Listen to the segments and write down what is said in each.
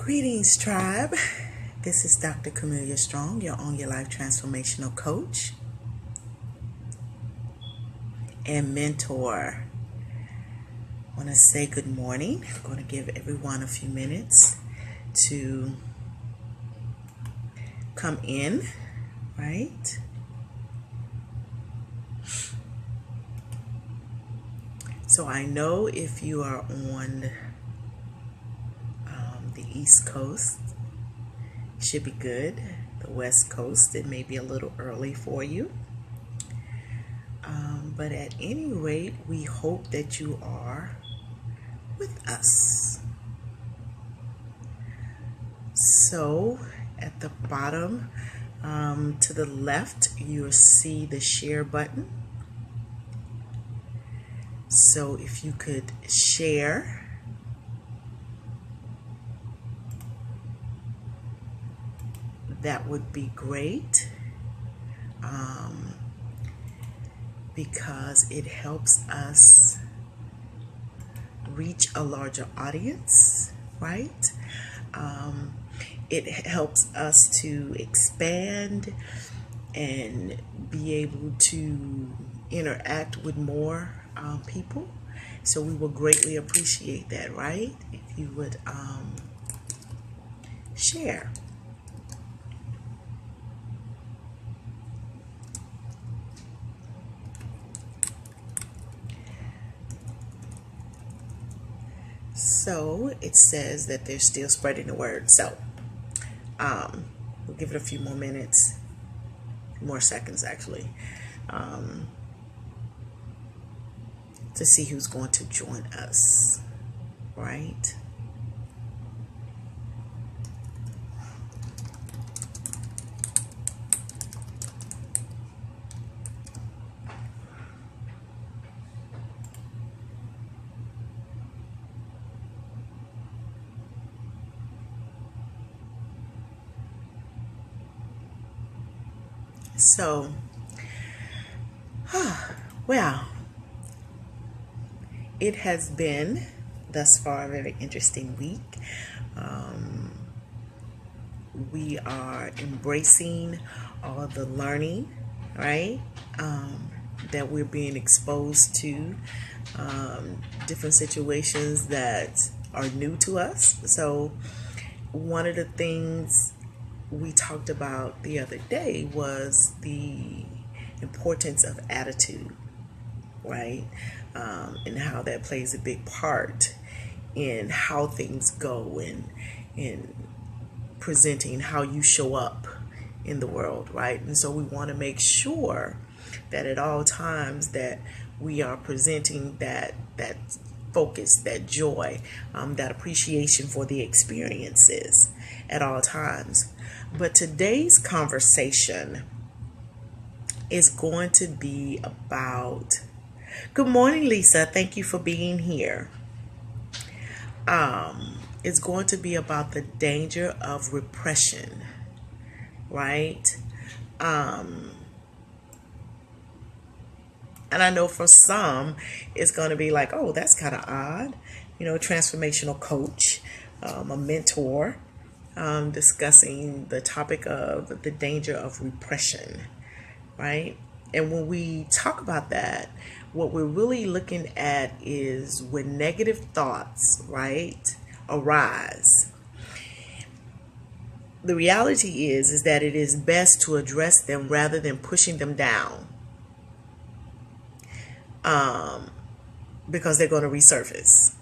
Greetings, tribe. This is Dr. Camelia Strong, your Own Your Life transformational coach and mentor. I want to say good morning. I'm going to give everyone a few minutes to come in, right? So I know if you are on the East Coast, should be good. The West Coast, it may be a little early for you. But at any rate, we hope that you are with us. So at the bottom to the left, you'll see the share button. So if you could share, that would be great, because it helps us reach a larger audience, right? It helps us to expand and be able to interact with more people. So we will greatly appreciate that, right? If you would share. So it says that they're still spreading the word. So we'll give it a few more minutes, more seconds actually, to see who's going to join us, right? So, well, it has been thus far a very interesting week. We are embracing all of the learning, right, that we're being exposed to, different situations that are new to us. So one of the things we talked about the other day was the importance of attitude, right? And how that plays a big part in how things go and in presenting how you show up in the world, right? And so we want to make sure that at all times that we are presenting that focus, that joy, that appreciation for the experiences at all times. But today's conversation is going to be about, good morning, Lisa. Thank you for being here. It's going to be about the danger of repression, right? And I know for some, it's going to be like, oh, that's kind of odd. You know, transformational coach, a mentor, discussing the topic of the danger of repression, right? And when we talk about that, what we're really looking at is when negative thoughts, right, arise. The reality is that it is best to address them rather than pushing them down, because they're going to resurface.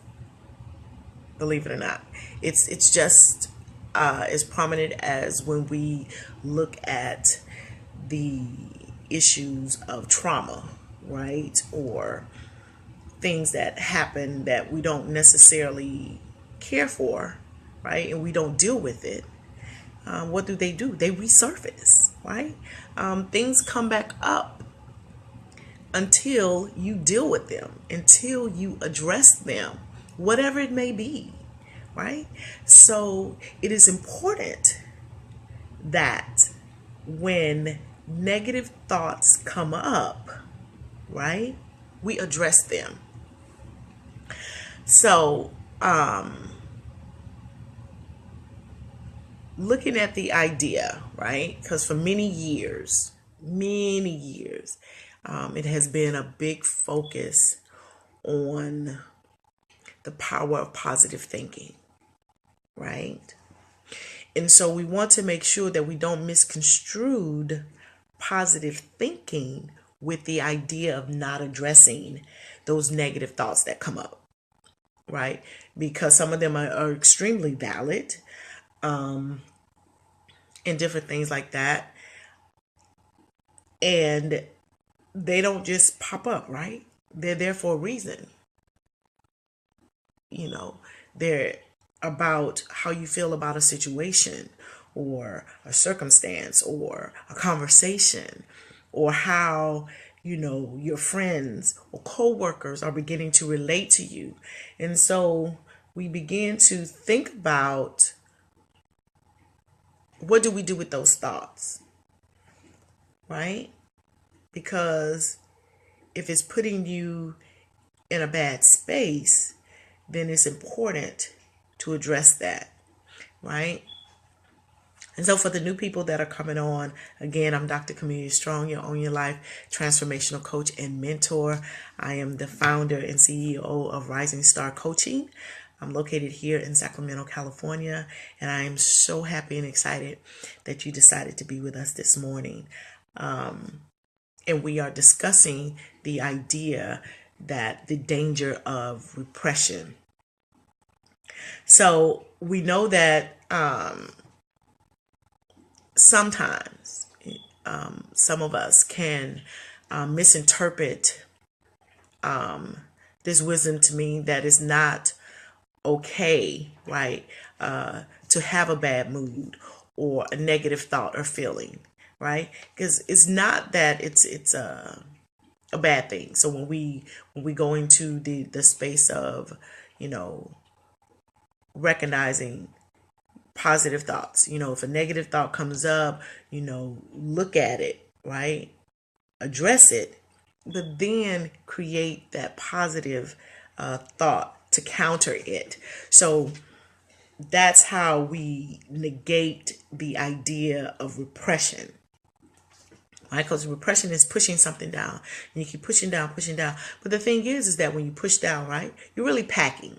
Believe it or not, it's just as prominent as when we look at the issues of trauma, right? Or things that happen that we don't necessarily care for, right? And we don't deal with it. What do? They resurface, right? Things come back up until you deal with them, until you address them, whatever it may be, right? So it is important that when negative thoughts come up, right, we address them. So looking at the idea, right? Because for many years, it has been a big focus on the power of positive thinking, right? And so we want to make sure that we don't misconstrued positive thinking with the idea of not addressing those negative thoughts that come up, right? Because some of them are extremely valid, and different things like that. And they don't just pop up, right? They're there for a reason. You know, they're about how you feel about a situation or a circumstance or a conversation, or how, your friends or coworkers are beginning to relate to you. And so we begin to think about, what do we do with those thoughts, right? Because if it's putting you in a bad space, then it's important to address that, right? And so for the new people that are coming on, again, I'm Dr. Community Strong, your Own Your Life transformational coach and mentor. I am the founder and CEO of Rising Star Coaching. I'm located here in Sacramento, California, and I am so happy and excited that you decided to be with us this morning. And we are discussing the idea that the danger of repression. So we know that sometimes some of us can misinterpret this wisdom to mean that it's not okay, right, to have a bad mood or a negative thought or feeling, right? Because it's not that it's a bad thing. So when we go into the space of, recognizing positive thoughts, if a negative thought comes up, look at it, right? Address it, but then create that positive thought to counter it. So that's how we negate the idea of repression, right? Because repression is pushing something down, and you keep pushing down, pushing down. But the thing is that when you push down, right, you're really packing,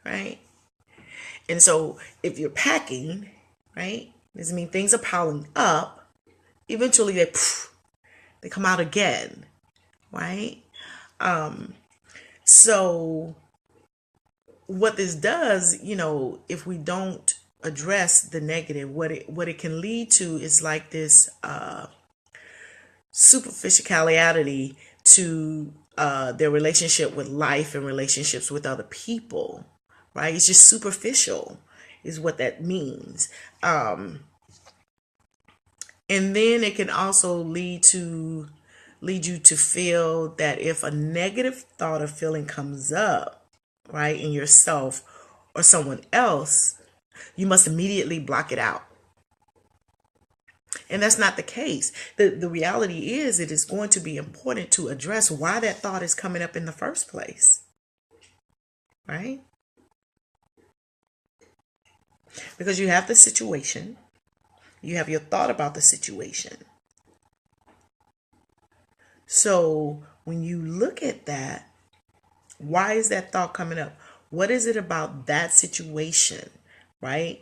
right? And so if you're packing, right, this means things are piling up. Eventually they come out again, right? So what this does, if we don't address the negative, what it can lead to is like this superficiality to their relationship with life and relationships with other people, right? It's just superficial is what that means. And then it can also lead you to feel that if a negative thought or feeling comes up, right, in yourself or someone else, you must immediately block it out. And that's not the case. The reality is it is going to be important to address why that thought is coming up in the first place, right? Because you have the situation, you have your thought about the situation. So when you look at that, why is that thought coming up? What is it about that situation, right,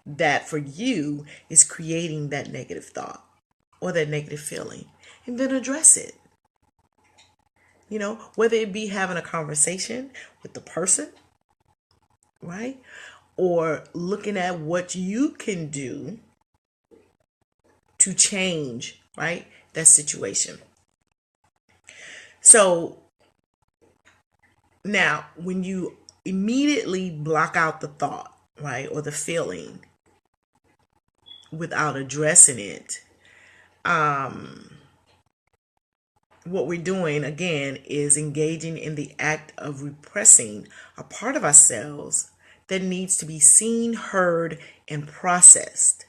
that for you is creating that negative thought or that negative feeling? And then address it. Whether it be having a conversation with the person, right, or looking at what you can do to change, right, that situation. So now when you immediately block out the thought, right, or the feeling without addressing it, what we're doing again is engaging in the act of repressing a part of ourselves that needs to be seen, heard, and processed,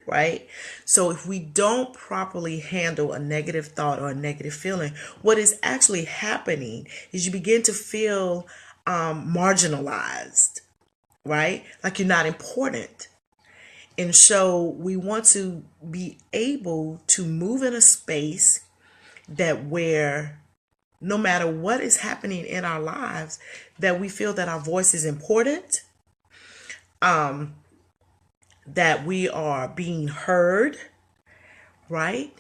right? So if we don't properly handle a negative thought or a negative feeling, what is actually happening is you begin to feel marginalized, right? Like you're not important. And so we want to be able to move in a space that where no matter what is happening in our lives, that we feel that our voice is important, that we are being heard, right?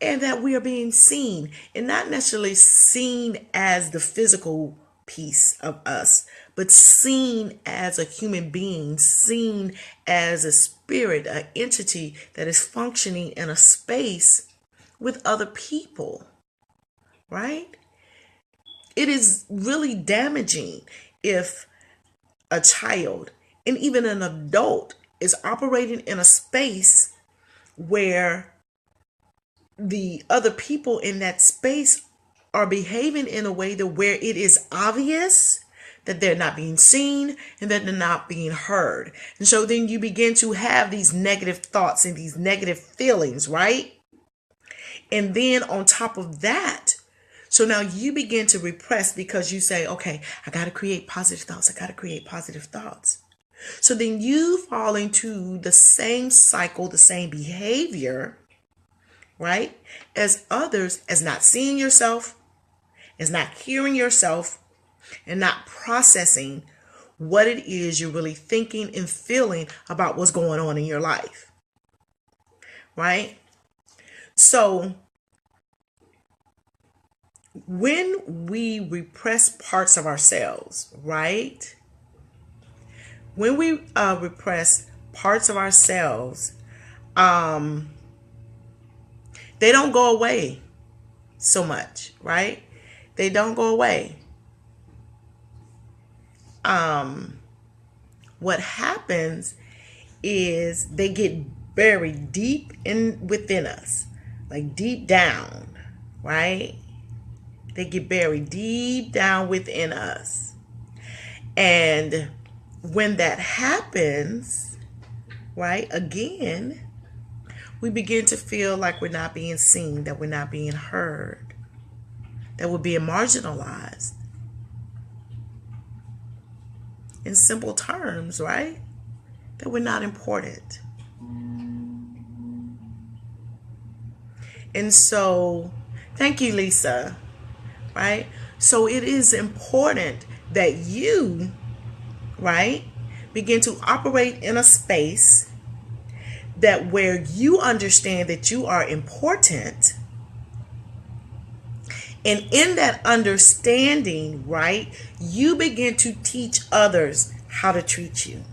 And that we are being seen, and not necessarily seen as the physical piece of us, but seen as a human being, seen as a spirit, an entity that is functioning in a space with other people, right? It is really damaging if a child and even an adult is operating in a space where the other people in that space are behaving in a way that where it is obvious that they're not being seen and that they're not being heard. And so then you begin to have these negative thoughts and these negative feelings, right? And then on top of that, so now you begin to repress because you say, okay, I got to create positive thoughts. I got to create positive thoughts. So then you fall into the same cycle, the same behavior, right? As others, as not seeing yourself, as not hearing yourself, and not processing what it is you're really thinking and feeling about what's going on in your life, right? So when we repress parts of ourselves, right? When we repress parts of ourselves, they don't go away so much, right? They don't go away. What happens is they get buried deep in within us, like deep down, right? They get buried deep down within us. And when that happens, right, again, we begin to feel like we're not being seen, that we're not being heard, that we're being marginalized. In simple terms, right? That we're not important. And so, thank you, Lisa, right? So it is important that you, right, begin to operate in a space that where you understand that you are important. And in that understanding, right, you begin to teach others how to treat you,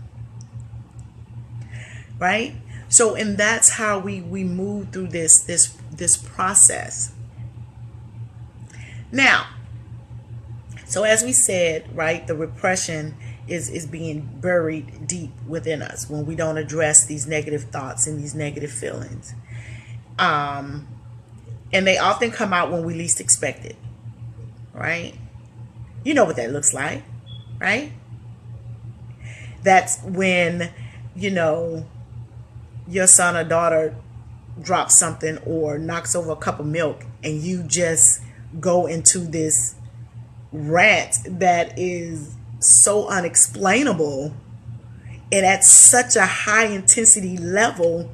right? So, and that's how we move through this process. Now, so as we said, right, the repression is being buried deep within us when we don't address these negative thoughts and these negative feelings. And they often come out when we least expect it, right? You know what that looks like, right? That's when, your son or daughter drops something or knocks over a cup of milk and you just go into this rant that is so unexplainable and at such a high intensity level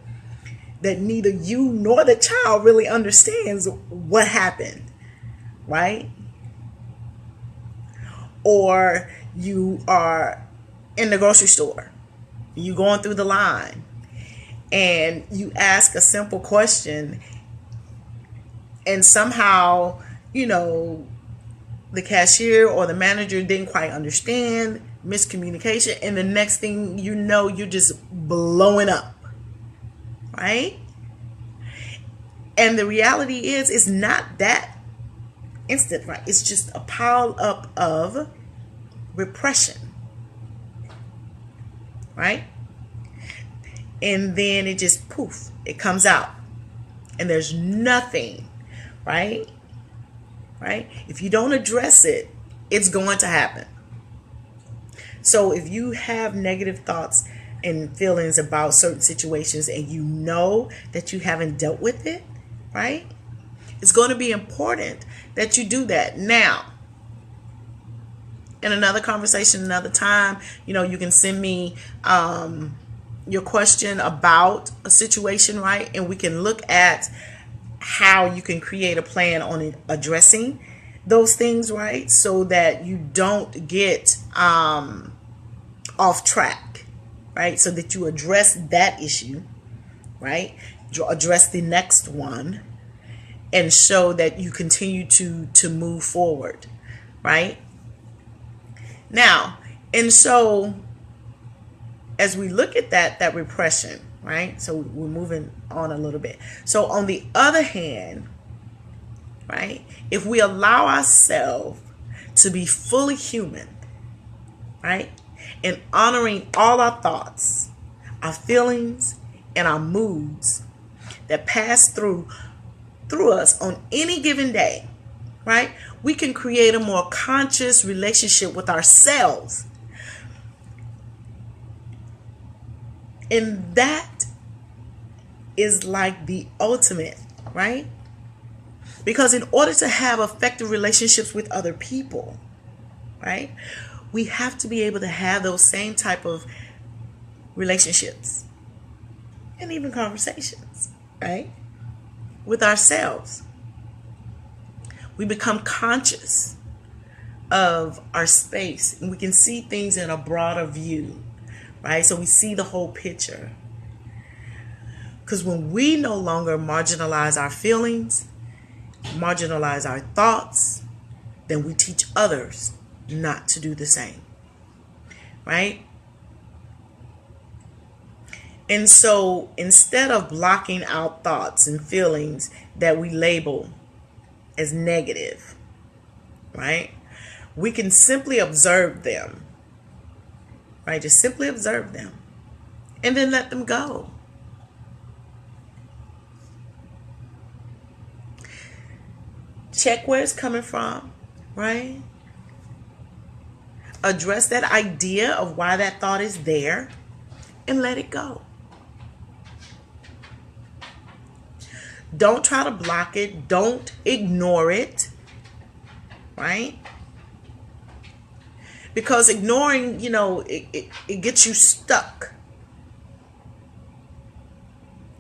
that neither you nor the child really understands what happened, right? Or you are in the grocery store, you going through the line, and you ask a simple question, and somehow, the cashier or the manager didn't quite understand, miscommunication, and the next thing you know, you're just blowing up. Right? And the reality is, it's not that instant, right? It's just a pile up of repression, right? And then it just poof, it comes out. And there's nothing, right? Right? If you don't address it, it's going to happen. So if you have negative thoughts and feelings about certain situations and you know that you haven't dealt with it, right? It's going to be important that you do that. Now, in another conversation, another time. You can send me your question about a situation, right? And we can look at how you can create a plan on addressing those things, right? So that you don't get off track, right? So that you address that issue, right? Address the next one and show that you continue to move forward, right? Now, and so as we look at that repression, right? So we're moving on a little bit. So on the other hand, right, if we allow ourselves to be fully human, right, and honoring all our thoughts, our feelings, and our moods that pass through us on any given day, right, we can create a more conscious relationship with ourselves. And that is like the ultimate, right? Because in order to have effective relationships with other people, right, we have to be able to have those same type of relationships and even conversations, right, with ourselves. We become conscious of our space and we can see things in a broader view, right? So we see the whole picture. Because when we no longer marginalize our feelings, marginalize our thoughts, then we teach others not to do the same, right? And so instead of blocking out thoughts and feelings that we label as negative, right, we can simply observe them, right? Just simply observe them and then let them go. Check where it's coming from, right? Address that idea of why that thought is there and let it go. Don't try to block it. Don't ignore it, right? Because ignoring, it gets you stuck.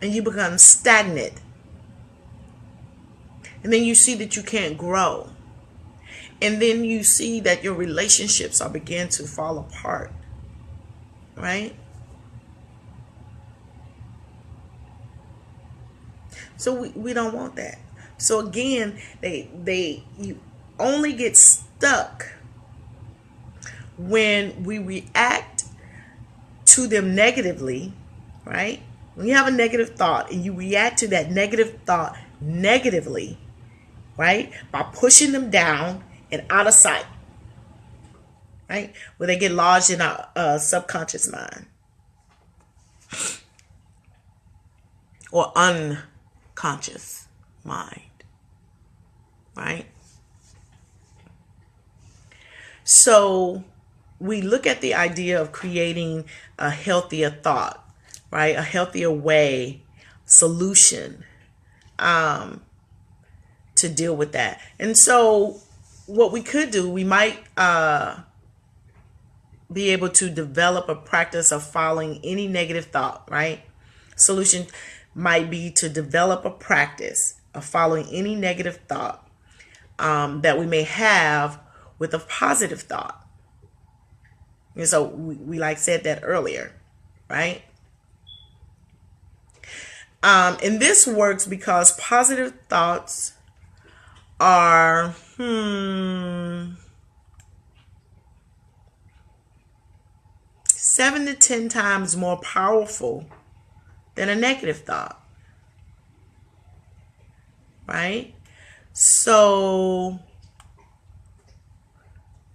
And you become stagnant. And then you see that you can't grow. And then you see that your relationships are beginning to fall apart, right? So we don't want that. So again, you only get stuck when we react to them negatively, right? When you have a negative thought and you react to that negative thought negatively, right? By pushing them down and out of sight, right? Where they get lodged in our subconscious mind or unconscious mind, right? So we look at the idea of creating a healthier thought, right? A healthier way, solution to deal with that. And so what we could do, we might be able to develop a practice of following any negative thought, right? Solution might be to develop a practice of following any negative thought that we may have with a positive thought. And so we like said that earlier, right? And this works because positive thoughts are 7 to 10 times more powerful than a negative thought, right? So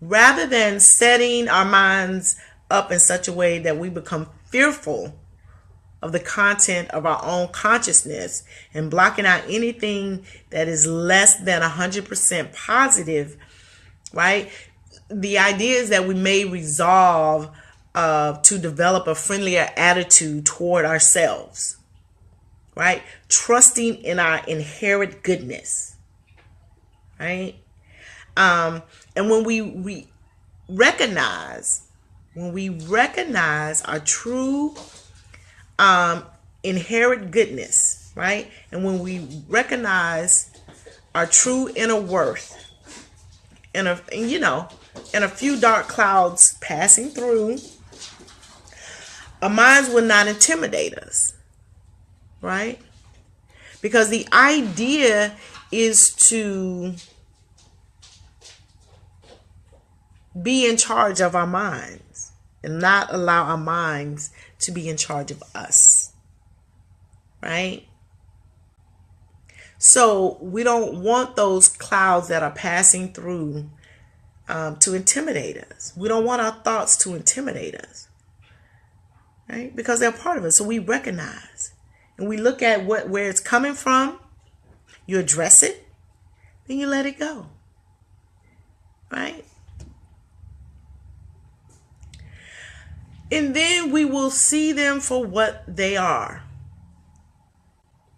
rather than setting our minds up in such a way that we become fearful of the content of our own consciousness and blocking out anything that is less than 100% positive, right? The idea is that we may resolve to develop a friendlier attitude toward ourselves, right? Trusting in our inherent goodness, right? And when we recognize, when we recognize our true inherent goodness, right? And when we recognize our true inner worth, and a few dark clouds passing through, our minds will not intimidate us, right? Because the idea is to be in charge of our minds and not allow our minds to be in charge of us, right? So we don't want those clouds that are passing through to intimidate us. We don't want our thoughts to intimidate us, right? Because they're part of us. So we recognize and we look at where it's coming from. You address it, then you let it go, right? And then we will see them for what they are,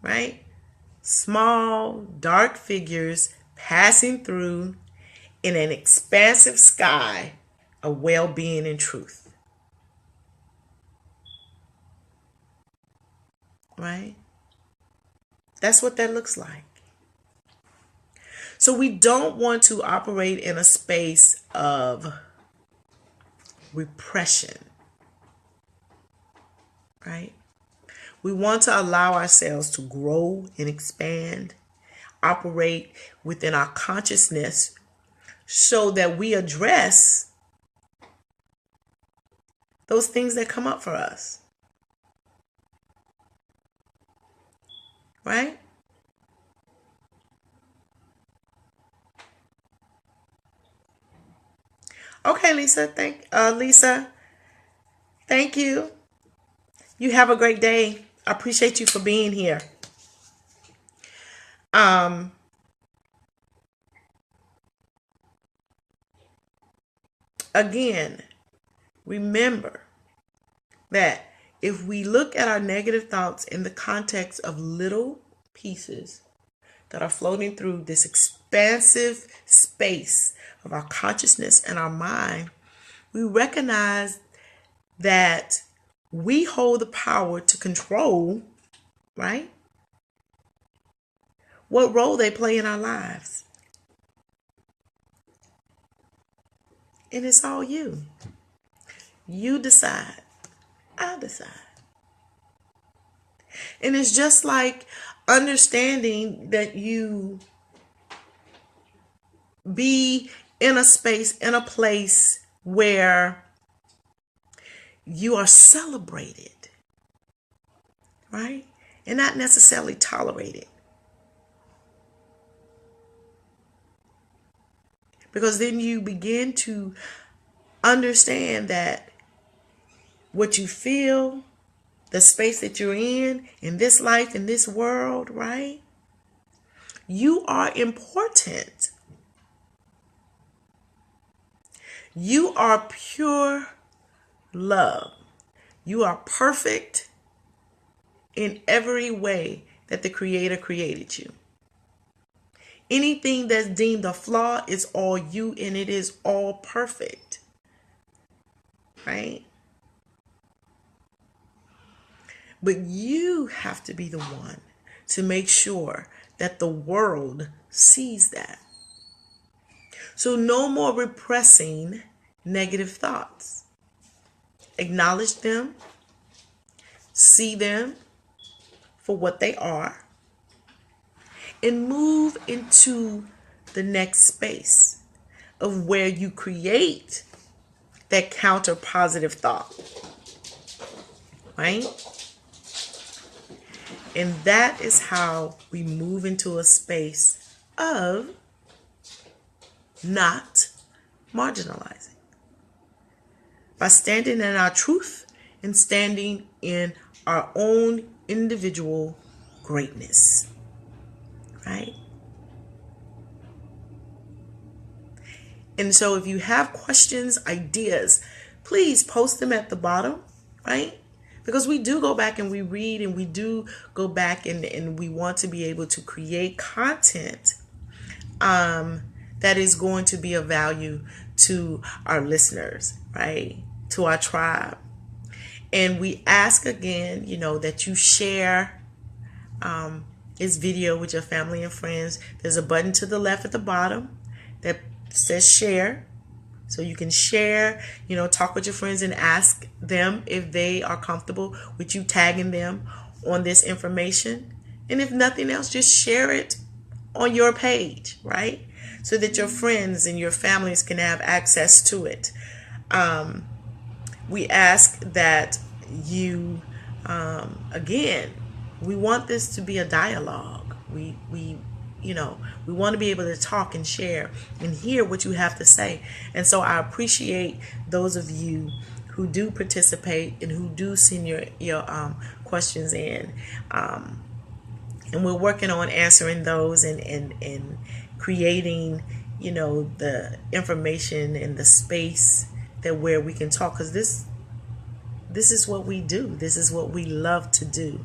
right? Small, dark figures passing through in an expansive sky of well-being and truth, right? That's what that looks like. So we don't want to operate in a space of repression, right? We want to allow ourselves to grow and expand, operate within our consciousness so that we address those things that come up for us, right? Okay, Lisa, thank you. You have a great day. I appreciate you for being here. Again, remember that if we look at our negative thoughts in the context of little pieces that are floating through this expansive space of our consciousness and our mind, we recognize that we hold the power to control, right, what role they play in our lives. And it's all you. You decide. I decide. And it's just like understanding that you be in a space, in a place where you are celebrated, right? And not necessarily tolerated. Because then you begin to understand that what you feel, the space that you're in this life, in this world, right? You are important. You are pure love. You are perfect in every way that the Creator created you. Anything that's deemed a flaw is all you, and it is all perfect, right? But you have to be the one to make sure that the world sees that. So no more repressing negative thoughts. Acknowledge them, see them for what they are, and move into the next space of where you create that counter positive thought, right? And that is how we move into a space of not marginalizing. By standing in our truth and standing in our own individual greatness, right? And so if you have questions, ideas, please post them at the bottom, right? Because we do go back and we read, and we do go back and we want to be able to create content that is going to be of value to our listeners, right? To our tribe. And we ask again, that you share this video with your family and friends. There's a button to the left at the bottom that says share. So you can share, talk with your friends and ask them if they are comfortable with you tagging them on this information. And if nothing else, just share it on your page, right? So that your friends and your families can have access to it. We ask that you, again, we want this to be a dialogue. We want to be able to talk and share and hear what you have to say. And so I appreciate those of you who do participate and who do send your questions in. And we're working on answering those and creating, the information and the space that where we can talk, because this is what we do. This is what we love to do.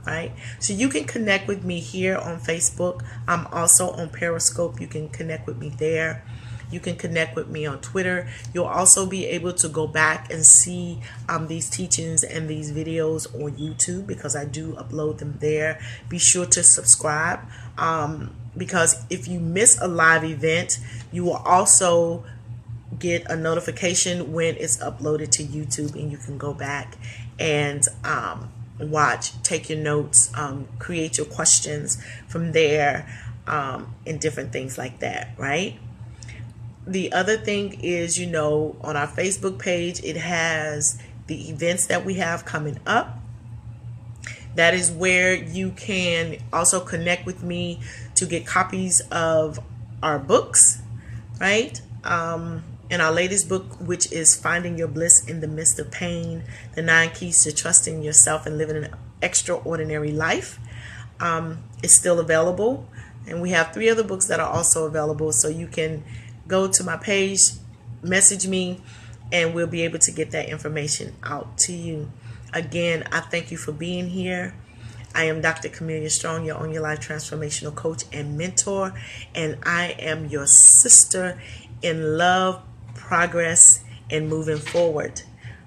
Right? So you can connect with me here on Facebook. I'm also on Periscope. You can connect with me there. You can connect with me on Twitter. You'll also be able to go back and see these teachings and these videos on YouTube, because I do upload them there. Be sure to subscribe, because if you miss a live event, you will also get a notification when it's uploaded to YouTube, and you can go back and watch, take your notes, create your questions from there, and different things like that, right? The other thing is, on our Facebook page, it has the events that we have coming up. That is where you can also connect with me to get copies of our books, right? And our latest book, which is Finding Your Bliss in the Midst of Pain, the 9 Keys to Trusting Yourself and Living an Extraordinary Life, is still available. And we have 3 other books that are also available. So you can go to my page, message me, and we'll be able to get that information out to you. Again, I thank you for being here. I am Dr. Camelia Strong, your Own Your Life transformational coach and mentor. And I am your sister in love, progress, and moving forward.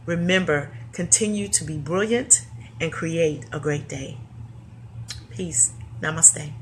Remember, continue to be brilliant and create a great day. Peace. Namaste.